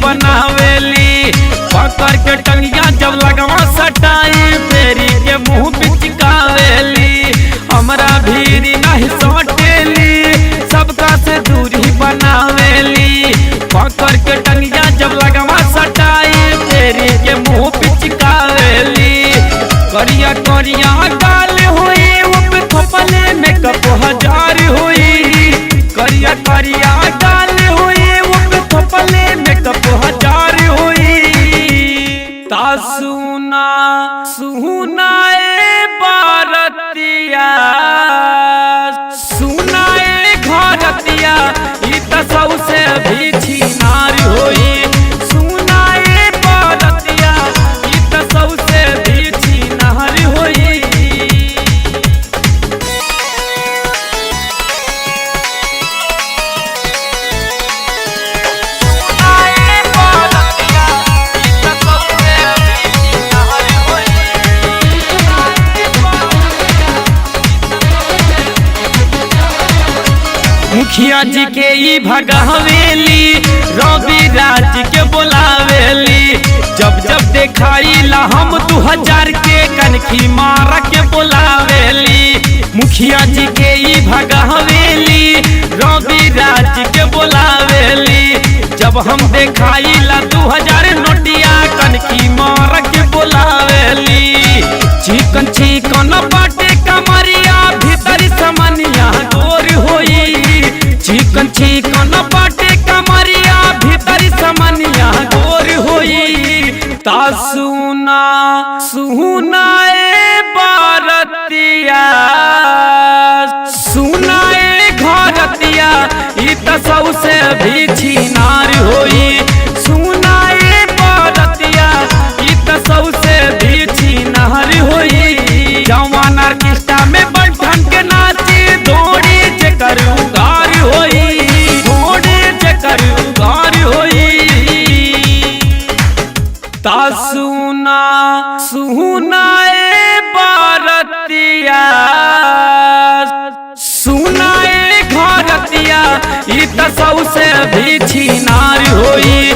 बनावेली। पकड़ के टंगिया जब लगवा सटाई फेरी के मुँह पिचकावेली। हमरा भीरी नहीं सटेली सबका से दूरी बनावेली। पकड़ के टंगिया जब लगवा सटाई फेरी के मुँह पिचकावेली। करिया करिया गाल हुई उप थपले में कप हजार हुई। करिया करिया गाल हुई उप थपले में कप हजार हुई। ता सुना सुनाए बारतिया सुनाए घरतिया ई त सबसे भी छिनार होई। सुनाए बारतिया ई त सबसे भी छिनार होई। मुखिया जी के ई भगावेली रवि राज के बोलावेली। जब जब देखाईला हम 2000 के कनखी मार के बोलावेली। मुखिया जी के ई भगावेली रवि राज के बोलावेली। जब हम देखाईला 2000 नोटिया कनखी मार के बोलावेली। चिकन चिकन बाटे कमरिया भीतर समनिया गोर होई। चिकन चिकन बाटे कमरिया भीतर समनिया गोर होई। ता सुना सुनाए बारतिया सुनाए घरतिया ई त सबसे भी छिनार होई। सुनाए बारतिया ई त सबसे भी छिनार होई। जवान ऑर्केस्ट्रा में बैठन के नाची दौड़ी जेकर उगार होई। दौड़ी जेकर उगार होई। ता सुना सुनाए बारतिया सुनाए घरतिया ई त सबसे भी छिनार होई।